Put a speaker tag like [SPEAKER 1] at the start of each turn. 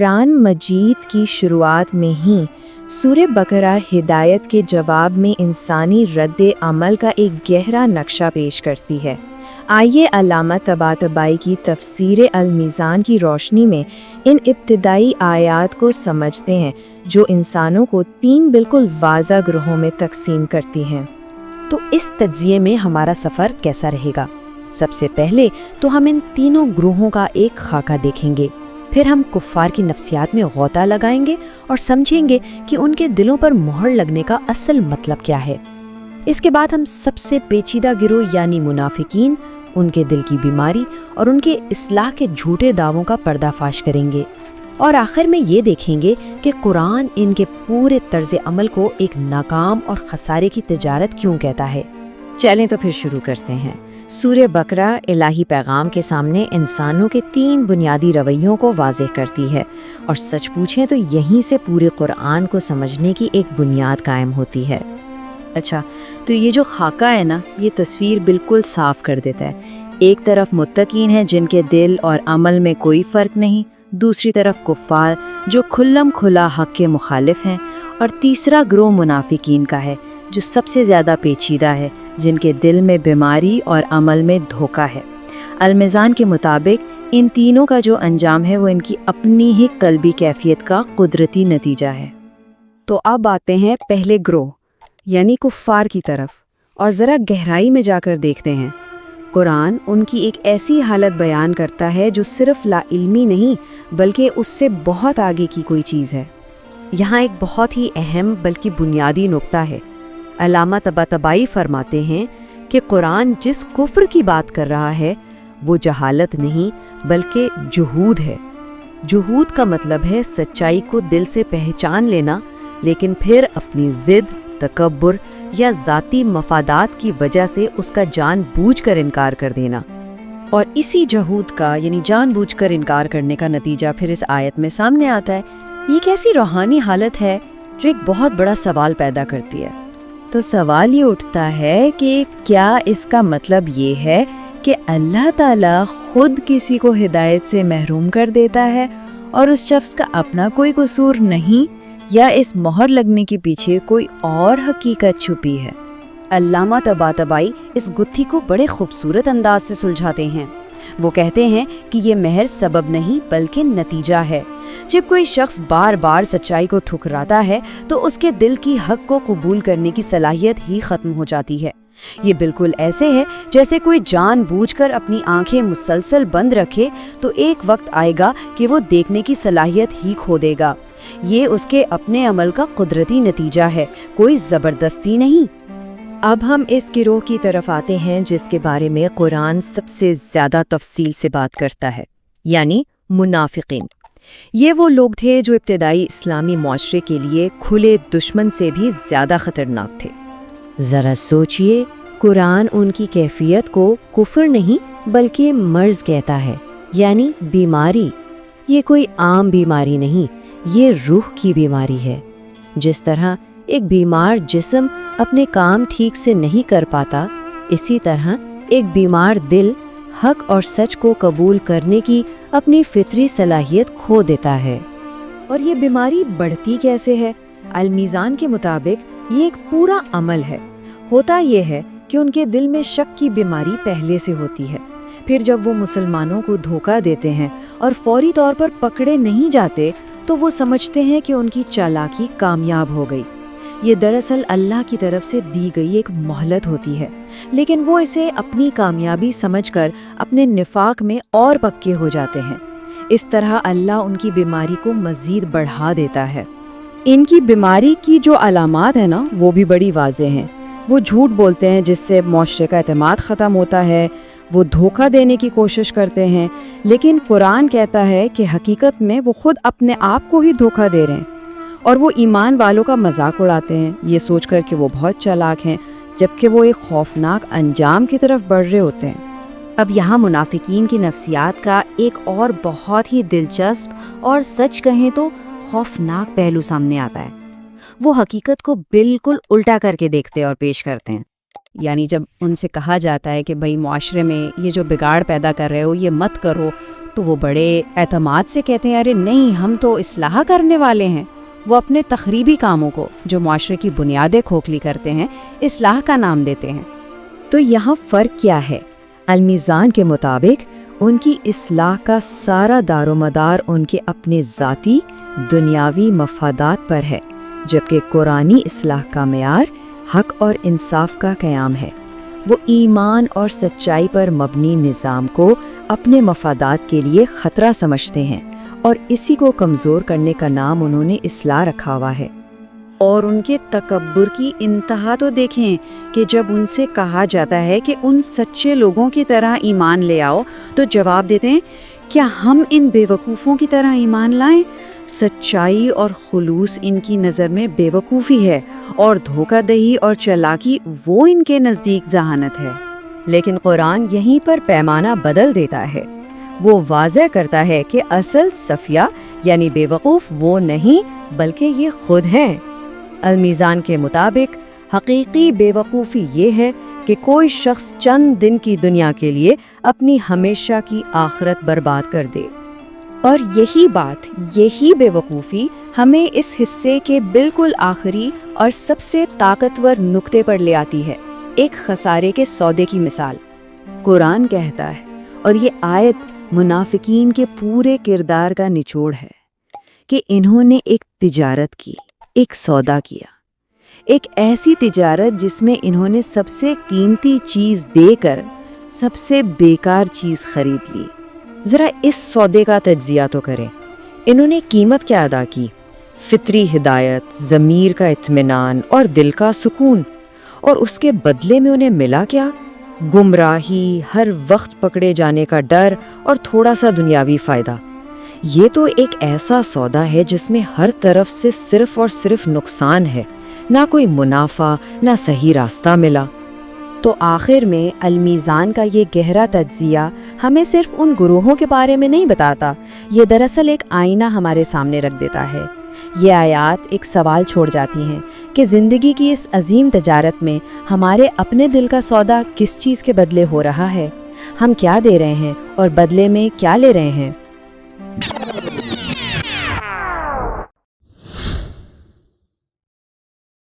[SPEAKER 1] قرآن مجید کی شروعات میں ہی سورہ بقرہ ہدایت کے جواب میں انسانی رد عمل کا ایک گہرا نقشہ پیش کرتی ہے۔ آئیے علامہ طباطبائی کی تفسیر المیزان کی روشنی میں ان ابتدائی آیات کو سمجھتے ہیں جو انسانوں کو 3 بالکل واضح گروہوں میں تقسیم کرتی ہیں۔
[SPEAKER 2] تو اس تجزیے میں ہمارا سفر کیسا رہے گا؟ سب سے پہلے تو ہم ان تینوں گروہوں کا ایک خاکہ دیکھیں گے، پھر ہم کفار کی نفسیات میں غوطہ لگائیں گے اور سمجھیں گے کہ ان کے دلوں پر مہر لگنے کا اصل مطلب کیا ہے۔ اس کے بعد ہم سب سے پیچیدہ گروہ یعنی منافقین، ان کے دل کی بیماری اور ان کے اصلاح کے جھوٹے دعووں کا پردہ فاش کریں گے، اور آخر میں یہ دیکھیں گے کہ قرآن ان کے پورے طرز عمل کو ایک ناکام اور خسارے کی تجارت کیوں کہتا ہے۔
[SPEAKER 3] چلیں تو پھر شروع کرتے ہیں۔ سورہ بقرہ الہی پیغام کے سامنے انسانوں کے 3 بنیادی رویوں کو واضح کرتی ہے، اور سچ پوچھیں تو یہیں سے پورے قرآن کو سمجھنے کی ایک بنیاد قائم ہوتی ہے۔
[SPEAKER 4] اچھا، تو یہ جو خاکہ ہے نا، یہ تصویر بالکل صاف کر دیتا ہے۔ ایک طرف متقین ہیں جن کے دل اور عمل میں کوئی فرق نہیں، دوسری طرف کفار جو کھلم کھلا حق کے مخالف ہیں، اور تیسرا گروہ منافقین کا ہے جو سب سے زیادہ پیچیدہ ہے، جن کے دل میں بیماری اور عمل میں دھوکہ ہے۔ المیزان کے مطابق ان تینوں کا جو انجام ہے وہ ان کی اپنی ہی قلبی کیفیت کا قدرتی نتیجہ ہے۔
[SPEAKER 2] تو اب آتے ہیں پہلے گروہ یعنی کفار کی طرف، اور ذرا گہرائی میں جا کر دیکھتے ہیں۔ قرآن ان کی ایک ایسی حالت بیان کرتا ہے جو صرف لا علمی نہیں بلکہ اس سے بہت آگے کی کوئی چیز ہے۔ یہاں ایک بہت ہی اہم بلکہ بنیادی نقطہ ہے۔ علامہ طباطبائی فرماتے ہیں کہ قرآن جس کفر کی بات کر رہا ہے وہ جہالت نہیں بلکہ جہود ہے۔ جہود کا مطلب ہے سچائی کو دل سے پہچان لینا، لیکن پھر اپنی ضد، تکبر یا ذاتی مفادات کی وجہ سے اس کا جان بوجھ کر انکار کر دینا۔ اور اسی جہود کا یعنی جان بوجھ کر انکار کرنے کا نتیجہ پھر اس آیت میں سامنے آتا ہے۔ یہ ایک ایسی روحانی حالت ہے جو ایک بہت بڑا سوال پیدا کرتی ہے۔
[SPEAKER 1] تو سوال یہ اٹھتا ہے کہ کیا اس کا مطلب یہ ہے کہ اللہ تعالیٰ خود کسی کو ہدایت سے محروم کر دیتا ہے اور اس شخص کا اپنا کوئی قصور نہیں، یا اس مہر لگنے کے پیچھے کوئی اور حقیقت چھپی ہے؟
[SPEAKER 2] علامہ طباطبائی اس گتھی کو بڑے خوبصورت انداز سے سلجھاتے ہیں۔ وہ کہتے ہیں کہ یہ مہر سبب نہیں بلکہ نتیجہ ہے۔ جب کوئی شخص بار بار سچائی کو ٹھکراتا ہے تو اس کے دل کی حق کو قبول کرنے کی صلاحیت ہی ختم ہو جاتی ہے۔ یہ بالکل ایسے ہے جیسے کوئی جان بوجھ کر اپنی آنکھیں مسلسل بند رکھے تو ایک وقت آئے گا کہ وہ دیکھنے کی صلاحیت ہی کھو دے گا۔ یہ اس کے اپنے عمل کا قدرتی نتیجہ ہے، کوئی زبردستی نہیں۔
[SPEAKER 3] اب ہم اس گروہ کی طرف آتے ہیں جس کے بارے میں قرآن سب سے زیادہ تفصیل سے بات کرتا ہے، یعنی منافقین۔ یہ وہ لوگ تھے جو ابتدائی اسلامی معاشرے کے لیے کھلے دشمن سے بھی زیادہ خطرناک تھے۔
[SPEAKER 1] ذرا سوچئے، قرآن ان کی کیفیت کو کفر نہیں بلکہ مرض کہتا ہے، یعنی بیماری۔ یہ کوئی عام بیماری نہیں، یہ روح کی بیماری ہے۔ جس طرح ایک بیمار جسم اپنے کام ٹھیک سے نہیں کر پاتا، اسی طرح ایک بیمار دل حق اور سچ کو قبول کرنے کی اپنی فطری صلاحیت کھو دیتا ہے۔
[SPEAKER 3] اور یہ بیماری بڑھتی کیسے ہے؟ المیزان کے مطابق یہ ایک پورا عمل ہے۔ ہوتا یہ ہے کہ ان کے دل میں شک کی بیماری پہلے سے ہوتی ہے، پھر جب وہ مسلمانوں کو دھوکہ دیتے ہیں اور فوری طور پر پکڑے نہیں جاتے تو وہ سمجھتے ہیں کہ ان کی چالاکی کامیاب ہو گئی۔ یہ دراصل اللہ کی طرف سے دی گئی ایک مہلت ہوتی ہے، لیکن وہ اسے اپنی کامیابی سمجھ کر اپنے نفاق میں اور پکے ہو جاتے ہیں۔ اس طرح اللہ ان کی بیماری کو مزید بڑھا دیتا ہے۔
[SPEAKER 2] ان کی بیماری کی جو علامات ہیں نا وہ بھی بڑی واضح ہیں۔ وہ جھوٹ بولتے ہیں جس سے معاشرے کا اعتماد ختم ہوتا ہے، وہ دھوکہ دینے کی کوشش کرتے ہیں، لیکن قرآن کہتا ہے کہ حقیقت میں وہ خود اپنے آپ کو ہی دھوکہ دے رہے ہیں، اور وہ ایمان والوں کا مذاق اڑاتے ہیں یہ سوچ کر کہ وہ بہت چالاک ہیں، جبکہ وہ ایک خوفناک انجام کی طرف بڑھ رہے ہوتے ہیں۔
[SPEAKER 4] اب یہاں منافقین کی نفسیات کا ایک اور بہت ہی دلچسپ اور سچ کہیں تو خوفناک پہلو سامنے آتا ہے۔ وہ حقیقت کو بالکل الٹا کر کے دیکھتے اور پیش کرتے ہیں۔
[SPEAKER 2] یعنی جب ان سے کہا جاتا ہے کہ بھئی معاشرے میں یہ جو بگاڑ پیدا کر رہے ہو یہ مت کرو، تو وہ بڑے اعتماد سے کہتے ہیں ارے نہیں، ہم تو اصلاح کرنے والے ہیں۔ وہ اپنے تخریبی کاموں کو جو معاشرے کی بنیادیں کھوکھلی کرتے ہیں اصلاح کا نام دیتے ہیں۔
[SPEAKER 1] تو یہاں فرق کیا ہے؟ المیزان کے مطابق ان کی اصلاح کا سارا دار و مدار ان کے اپنے ذاتی دنیاوی مفادات پر ہے، جبکہ قرآنی اصلاح کا معیار حق اور انصاف کا قیام ہے۔ وہ ایمان اور سچائی پر مبنی نظام کو اپنے مفادات کے لیے خطرہ سمجھتے ہیں، اور اسی کو کمزور کرنے کا نام انہوں نے اصلاح رکھا ہوا ہے۔
[SPEAKER 2] اور ان کے تکبر کی انتہا تو دیکھیں کہ جب ان سے کہا جاتا ہے کہ ان سچے لوگوں کی طرح ایمان لے آؤ تو جواب دیتے ہیں کیا ہم ان بے وقوفوں کی طرح ایمان لائیں؟ سچائی اور خلوص ان کی نظر میں بے وقوفی ہے، اور دھوکہ دہی اور چالاکی وہ ان کے نزدیک ذہانت ہے۔
[SPEAKER 1] لیکن قرآن یہیں پر پیمانہ بدل دیتا ہے۔ وہ واضح کرتا ہے کہ اصل صفیہ یعنی بے وقوف وہ نہیں بلکہ یہ خود ہیں۔ المیزان کے مطابق حقیقی بے وقوفی یہ ہے کہ کوئی شخص چند دن کی دنیا کے لیے اپنی ہمیشہ کی آخرت برباد کر دے۔ اور یہی بے وقوفی ہمیں اس حصے کے بالکل آخری اور سب سے طاقتور نقطے پر لے آتی ہے، ایک خسارے کے سودے کی مثال۔
[SPEAKER 2] قرآن کہتا ہے، اور یہ آیت منافقین کے پورے کردار کا نچوڑ ہے، کہ انہوں نے ایک تجارت کی، ایک سودا کیا، ایک ایسی تجارت جس میں انہوں نے سب سے قیمتی چیز دے کر سب سے بیکار چیز خرید لی۔
[SPEAKER 1] ذرا اس سودے کا تجزیہ تو کریں۔ انہوں نے قیمت کیا ادا کی؟ فطری ہدایت، ضمیر کا اطمینان اور دل کا سکون، اور اس کے بدلے میں انہیں ملا کیا؟ گمراہی، ہر وقت پکڑے جانے کا ڈر اور تھوڑا سا دنیاوی فائدہ۔ یہ تو ایک ایسا سودا ہے جس میں ہر طرف سے صرف اور صرف نقصان ہے، نہ کوئی منافع، نہ صحیح راستہ ملا۔
[SPEAKER 3] تو آخر میں المیزان کا یہ گہرا تجزیہ ہمیں صرف ان گروہوں کے بارے میں نہیں بتاتا، یہ دراصل ایک آئینہ ہمارے سامنے رکھ دیتا ہے۔ یہ آیات ایک سوال چھوڑ جاتی ہیں کہ زندگی کی اس عظیم تجارت میں ہمارے اپنے دل کا سودا کس چیز کے بدلے ہو رہا ہے؟ ہم کیا دے رہے ہیں اور بدلے میں کیا لے رہے ہیں؟